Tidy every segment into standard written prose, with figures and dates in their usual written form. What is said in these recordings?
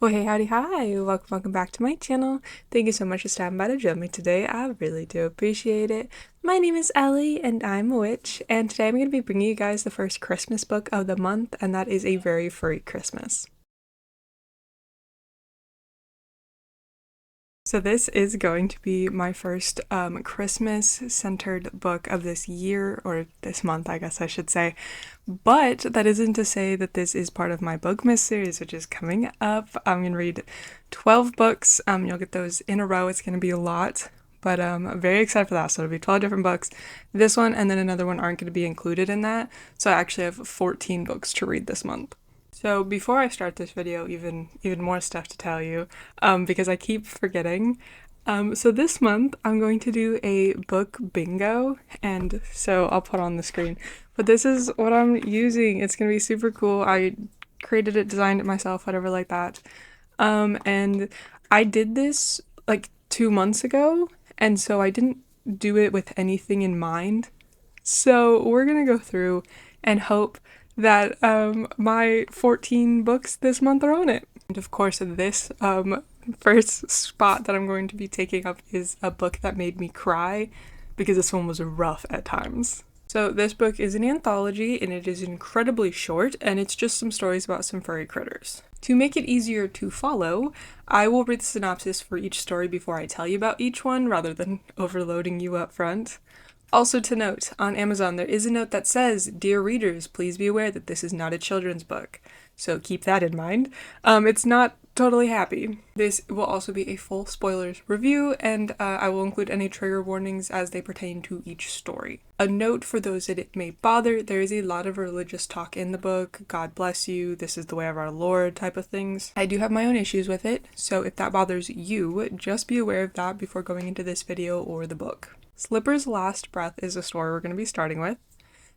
Well, hey, howdy, hi, welcome back to my channel. Thank you so much for stopping by to join me today. I really do appreciate it. My name is Ellie, and I'm a witch, and today I'm going to be bringing you guys the first Christmas book of the month, and that is A Very Furry Christmas. So this is going to be my first Christmas-centered book of this year, or this month, I guess I should say. But that isn't to say that this is part of my Bookmas series, which is coming up. I'm going to read 12 books. You'll get those in a row. It's going to be a lot. But I'm very excited for that. So it'll be 12 different books. This one and then another one aren't going to be included in that. So I actually have 14 books to read this month. So before I start this video, even more stuff to tell you, because I keep forgetting. So this month I'm going to do a book bingo, and so I'll put on the screen. But this is what I'm using. It's gonna be super cool. I created it, designed it myself, whatever like that. And I did this like 2 months ago, and so I didn't do it with anything in mind. So we're gonna go through and hope that my 14 books this month are on it. And of course this first spot that I'm going to be taking up is a book that made me cry, because this one was rough at times. So this book is an anthology, and it is incredibly short, and it's just some stories about some furry critters. To make it easier to follow, I will read the synopsis for each story before I tell you about each one, rather than overloading you up front. Also to note, on Amazon there is a note that says, "Dear readers, please be aware that this is not a children's book." So keep that in mind. It's not totally happy. This will also be a full spoilers review, and I will include any trigger warnings as they pertain to each story. A note for those that it may bother, there is a lot of religious talk in the book. God bless you, this is the way of our Lord type of things. I do have my own issues with it, so if that bothers you, just be aware of that before going into this video or the book. Slipper's Last Breath is the story we're going to be starting with.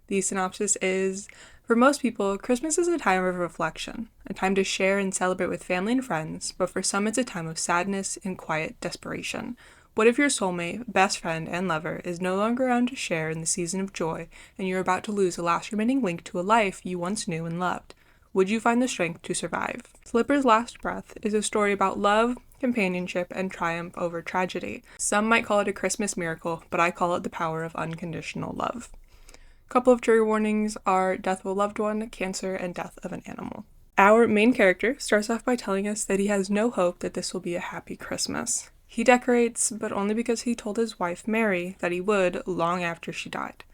The synopsis is, for most people, Christmas is a time of reflection, a time to share and celebrate with family and friends, but for some it's a time of sadness and quiet desperation. What if your soulmate, best friend, and lover is no longer around to share in the season of joy, and you're about to lose the last remaining link to a life you once knew and loved? Would you find the strength to survive? Slipper's Last Breath is a story about love, companionship, and triumph over tragedy. Some might call it a Christmas miracle, but I call it the power of unconditional love. A couple of trigger warnings are death of a loved one, cancer, and death of an animal. Our main character starts off by telling us that he has no hope that this will be a happy Christmas. He decorates, but only because he told his wife, Mary, that he would long after she died.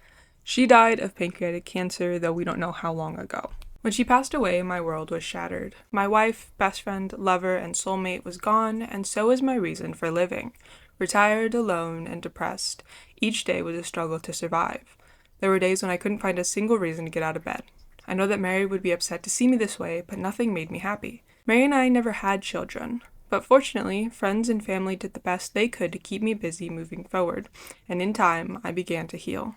She died of pancreatic cancer, though we don't know how long ago. When she passed away, my world was shattered. My wife, best friend, lover, and soulmate was gone, and so was my reason for living. Retired, alone, and depressed, each day was a struggle to survive. There were days when I couldn't find a single reason to get out of bed. I know that Mary would be upset to see me this way, but nothing made me happy. Mary and I never had children, but fortunately, friends and family did the best they could to keep me busy moving forward, and in time, I began to heal.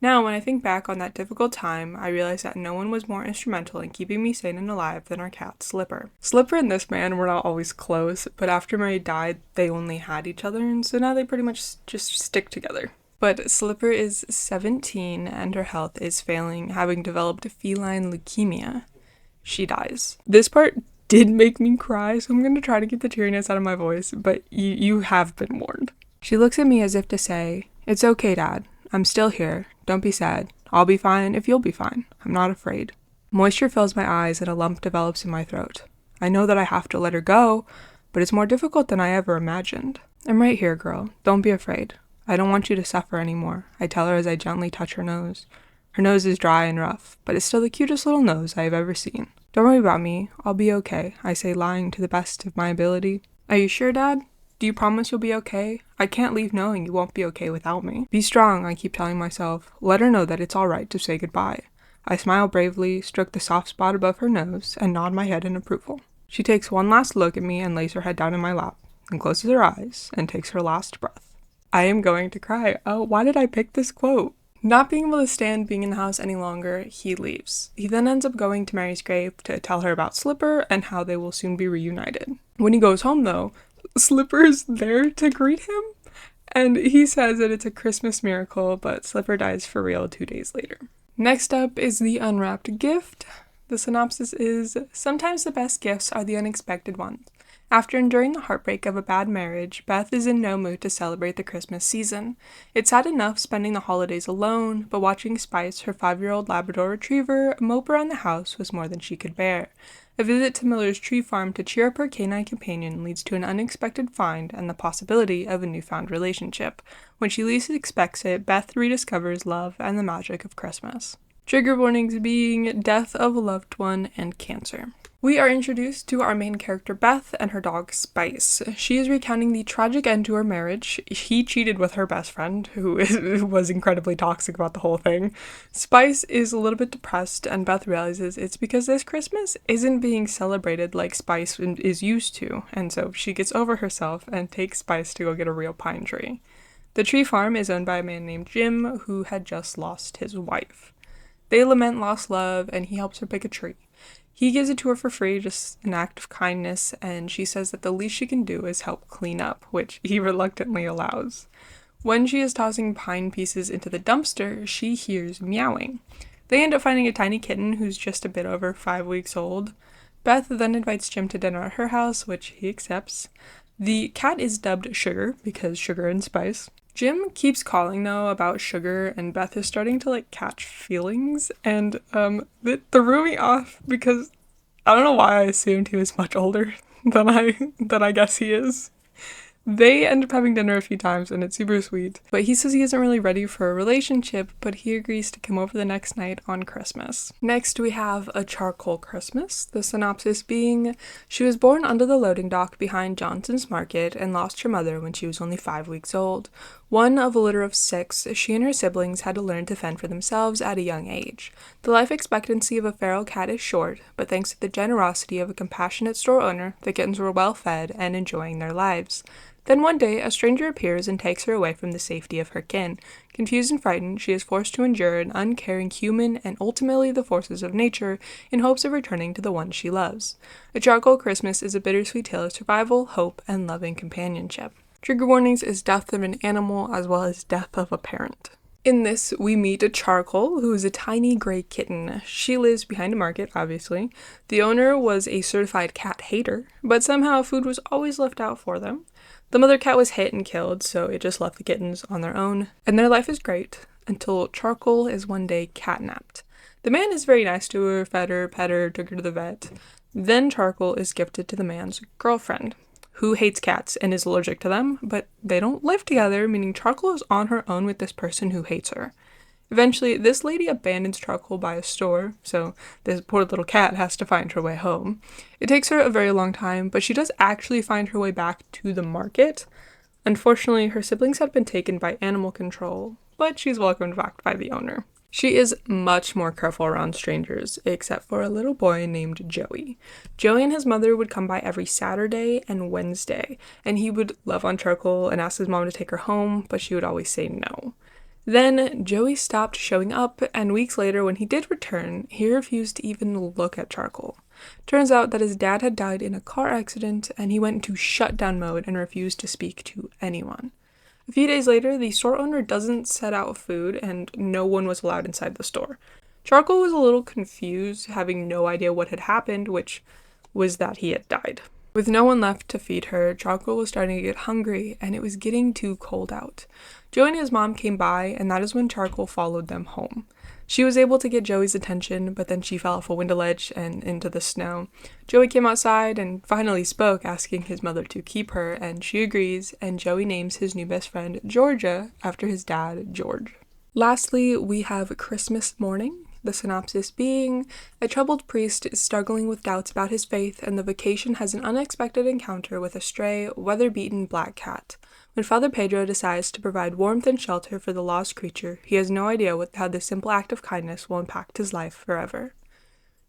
Now, when I think back on that difficult time, I realize that no one was more instrumental in keeping me sane and alive than our cat, Slipper. Slipper and this man were not always close, but after Mary died, they only had each other, and so now they pretty much just stick together. But Slipper is 17, and her health is failing, having developed feline leukemia. She dies. This part did make me cry, so I'm going to try to get the teariness out of my voice, but you have been warned. She looks at me as if to say, "It's okay, Dad. I'm still here. Don't be sad. I'll be fine if you'll be fine. I'm not afraid." Moisture fills my eyes and a lump develops in my throat. I know that I have to let her go, but it's more difficult than I ever imagined. "I'm right here, girl. Don't be afraid. I don't want you to suffer anymore," I tell her as I gently touch her nose. Her nose is dry and rough, but it's still the cutest little nose I have ever seen. "Don't worry about me. I'll be okay," I say, lying to the best of my ability. "Are you sure, Dad? Do you promise you'll be okay? I can't leave knowing you won't be okay without me." "Be strong," I keep telling myself. Let her know that it's alright to say goodbye. I smile bravely, stroke the soft spot above her nose, and nod my head in approval. She takes one last look at me and lays her head down in my lap, and closes her eyes, and takes her last breath. I am going to cry. Oh, why did I pick this quote? Not being able to stand being in the house any longer, he leaves. He then ends up going to Mary's grave to tell her about Slipper and how they will soon be reunited. When he goes home, though, Slipper's there to greet him, and he says that it's a Christmas miracle, but Slipper dies for real 2 days later. Next up is the unwrapped gift. The synopsis is, sometimes the best gifts are the unexpected ones. After enduring the heartbreak of a bad marriage, Beth is in no mood to celebrate the Christmas season. It's sad enough spending the holidays alone, but watching Spice, her 5-year-old Labrador retriever, mope around the house was more than she could bear. A visit to Miller's tree farm to cheer up her canine companion leads to an unexpected find and the possibility of a newfound relationship. When she least expects it, Beth rediscovers love and the magic of Christmas. Trigger warnings being death of a loved one and cancer. We are introduced to our main character Beth and her dog Spice. She is recounting the tragic end to her marriage. He cheated with her best friend, who was incredibly toxic about the whole thing. Spice is a little bit depressed, and Beth realizes it's because this Christmas isn't being celebrated like Spice is used to, and so she gets over herself and takes Spice to go get a real pine tree. The tree farm is owned by a man named Jim, who had just lost his wife. They lament lost love, and he helps her pick a tree. He gives it to her for free, just an act of kindness, and she says that the least she can do is help clean up, which he reluctantly allows. When she is tossing pine pieces into the dumpster, she hears meowing. They end up finding a tiny kitten who's just a bit over 5 weeks old. Beth then invites Jim to dinner at her house, which he accepts. The cat is dubbed Sugar, because sugar and spice. Jim keeps calling, though, about Sugar, and Beth is starting to, catch feelings, and, it threw me off, because I don't know why I assumed he was much older than I guess he is. They end up having dinner a few times, and it's super sweet. But he says he isn't really ready for a relationship, but he agrees to come over the next night on Christmas. Next, we have A Charcoal Christmas, the synopsis being, she was born under the loading dock behind Johnson's Market and lost her mother when she was only 5 weeks old. One of a litter of 6, she and her siblings had to learn to fend for themselves at a young age. The life expectancy of a feral cat is short, but thanks to the generosity of a compassionate store owner, the kittens were well fed and enjoying their lives. Then one day, a stranger appears and takes her away from the safety of her kin. Confused and frightened, she is forced to endure an uncaring human and ultimately the forces of nature in hopes of returning to the one she loves. A Charcoal Christmas is a bittersweet tale of survival, hope, and loving companionship. Trigger warnings is death of an animal as well as death of a parent. In this, we meet a Charcoal, who is a tiny gray kitten. She lives behind a market, obviously. The owner was a certified cat hater, but somehow food was always left out for them. The mother cat was hit and killed, so it just left the kittens on their own, and their life is great, until Charcoal is one day catnapped. The man is very nice to her, fed her, pet her, took her to the vet. Then Charcoal is gifted to the man's girlfriend, who hates cats and is allergic to them, but they don't live together, meaning Charcoal is on her own with this person who hates her. Eventually, this lady abandons Charcoal by a store, so this poor little cat has to find her way home. It takes her a very long time, but she does actually find her way back to the market. Unfortunately, her siblings had been taken by animal control, but she's welcomed back by the owner. She is much more careful around strangers, except for a little boy named Joey. Joey and his mother would come by every Saturday and Wednesday, and he would love on Charcoal and ask his mom to take her home, but she would always say no. Then Joey stopped showing up, and weeks later when he did return, he refused to even look at Charcoal. Turns out that his dad had died in a car accident, and he went into shutdown mode and refused to speak to anyone. A few days later, the store owner doesn't set out food, and no one was allowed inside the store. Charcoal was a little confused, having no idea what had happened, which was that he had died. With no one left to feed her, Charcoal was starting to get hungry, and it was getting too cold out. Joey and his mom came by, and that is when Charcoal followed them home. She was able to get Joey's attention, but then she fell off a window ledge and into the snow. Joey came outside and finally spoke, asking his mother to keep her, and she agrees, and Joey names his new best friend Georgia after his dad, George. Lastly, we have Christmas Mourning. The synopsis being, a troubled priest is struggling with doubts about his faith, and the vacation has an unexpected encounter with a stray, weather-beaten black cat. When Father Pedro decides to provide warmth and shelter for the lost creature, he has no idea how this simple act of kindness will impact his life forever.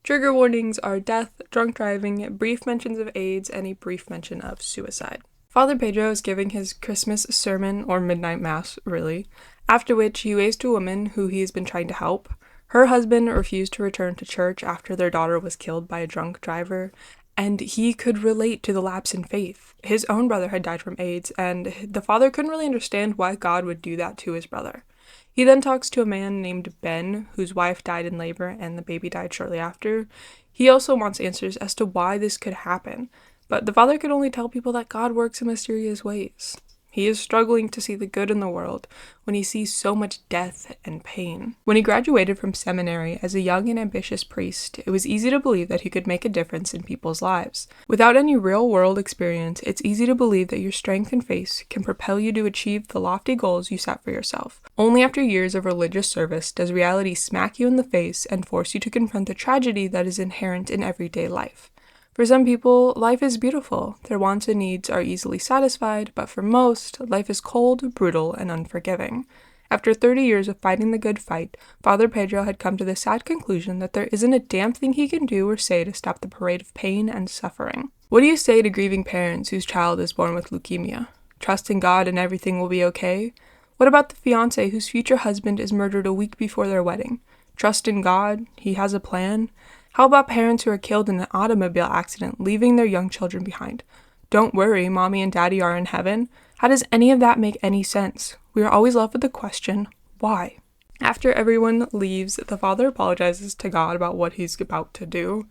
Trigger warnings are death, drunk driving, brief mentions of AIDS, and a brief mention of suicide. Father Pedro is giving his Christmas sermon, or midnight mass, really, after which he waves to a woman who he has been trying to help. Her husband refused to return to church after their daughter was killed by a drunk driver, and he could relate to the lapse in faith. His own brother had died from AIDS, and the father couldn't really understand why God would do that to his brother. He then talks to a man named Ben, whose wife died in labor and the baby died shortly after. He also wants answers as to why this could happen, but the father could only tell people that God works in mysterious ways. He is struggling to see the good in the world when he sees so much death and pain. When he graduated from seminary as a young and ambitious priest, it was easy to believe that he could make a difference in people's lives. Without any real-world experience, it's easy to believe that your strength and faith can propel you to achieve the lofty goals you set for yourself. Only after years of religious service does reality smack you in the face and force you to confront the tragedy that is inherent in everyday life. For some people, life is beautiful. Their wants and needs are easily satisfied, but for most, life is cold, brutal, and unforgiving. After 30 years of fighting the good fight, Father Pedro had come to the sad conclusion that there isn't a damn thing he can do or say to stop the parade of pain and suffering. What do you say to grieving parents whose child is born with leukemia? Trust in God and everything will be okay? What about the fiancé whose future husband is murdered a week before their wedding? Trust in God, he has a plan. How about parents who are killed in an automobile accident, leaving their young children behind? Don't worry, mommy and daddy are in heaven. How does any of that make any sense? We are always left with the question, why? After everyone leaves, the father apologizes to God about what he's about to do.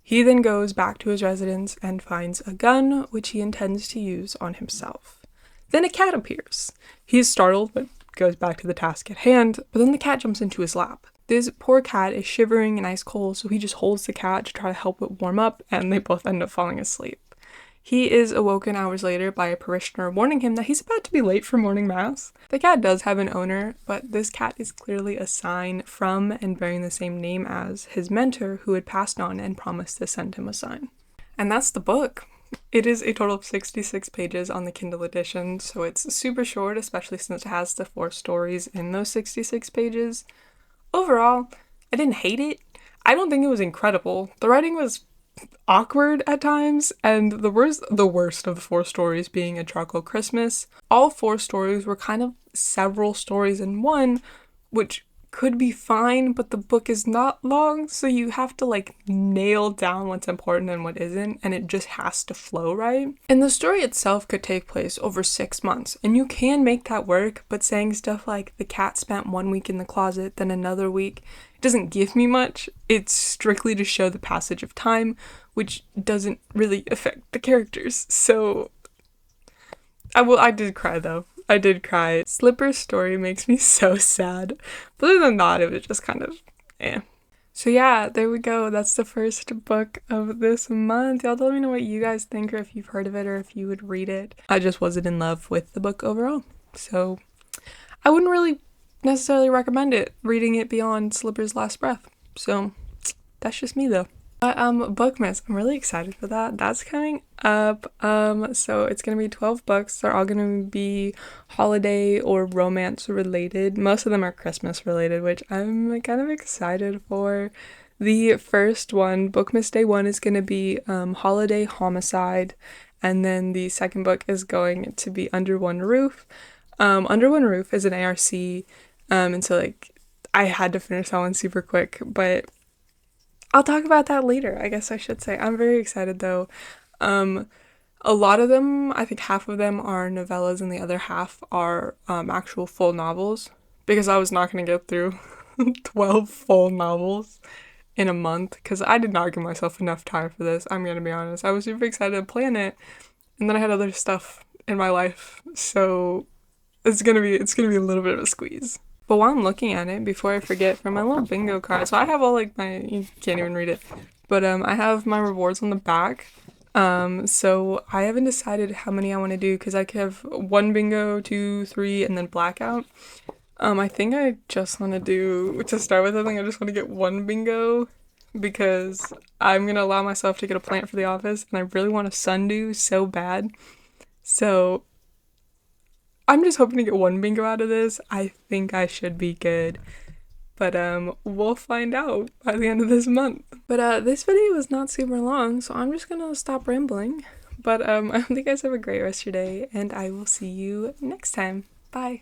He then goes back to his residence and finds a gun, which he intends to use on himself. Then a cat appears. He is startled, but goes back to the task at hand, but then the cat jumps into his lap. This poor cat is shivering in ice cold, so he just holds the cat to try to help it warm up, and they both end up falling asleep. He is awoken hours later by a parishioner warning him that he's about to be late for morning mass. The cat does have an owner, but this cat is clearly a sign from and bearing the same name as his mentor who had passed on and promised to send him a sign. And that's the book. It is a total of 66 pages on the Kindle edition, so it's super short, especially since it has the 4 stories in those 66 pages. Overall, I didn't hate it. I don't think it was incredible. The writing was awkward at times, and the worst of the 4 stories being A Charcoal Christmas. All 4 stories were kind of several stories in one, which could be fine, but the book is not long, so you have to nail down what's important and what isn't, and it just has to flow right. And the story itself could take place over 6 months, and you can make that work, but saying stuff like the cat spent 1 week in the closet, then another week, it doesn't give me much. It's strictly to show the passage of time, which doesn't really affect the characters. So I did cry though. I did cry. Slipper's story makes me so sad. But other than that, it was just kind of eh. So yeah, there we go. That's the first book of this month. Y'all let me know what you guys think, or if you've heard of it, or if you would read it. I just wasn't in love with the book overall. So I wouldn't really necessarily recommend it, reading it beyond Slipper's last breath. So that's just me though. But Bookmas, I'm really excited for that. That's coming up. So it's gonna be 12 books. They're all gonna be holiday or romance related. Most of them are Christmas related, which I'm kind of excited for. The first one, Bookmas Day 1, is gonna be Holiday Homicide, and then the second book is going to be Under One Roof. Under One Roof is an ARC, and so I had to finish that one super quick, but I'll talk about that later, I guess I should say. I'm very excited though. A lot of them, I think half of them are novellas and the other half are actual full novels, because I was not going to get through 12 full novels in a month, because I did not give myself enough time for this, I'm going to be honest. I was super excited to plan it, and then I had other stuff in my life, so it's gonna be a little bit of a squeeze. But while I'm looking at it, before I forget, for my little bingo card, so I have all you can't even read it, but I have my rewards on the back. So I haven't decided how many I want to do, because I could have 1 bingo, 2, 3, and then blackout. I think I just want to do, to start with, I think I just want to get 1 bingo, because I'm going to allow myself to get a plant for the office, and I really want a sundew so bad. So I'm just hoping to get 1 bingo out of this. I think I should be good. But we'll find out by the end of this month. But this video was not super long, so I'm just gonna stop rambling. But I hope you guys have a great rest of your day, and I will see you next time. Bye.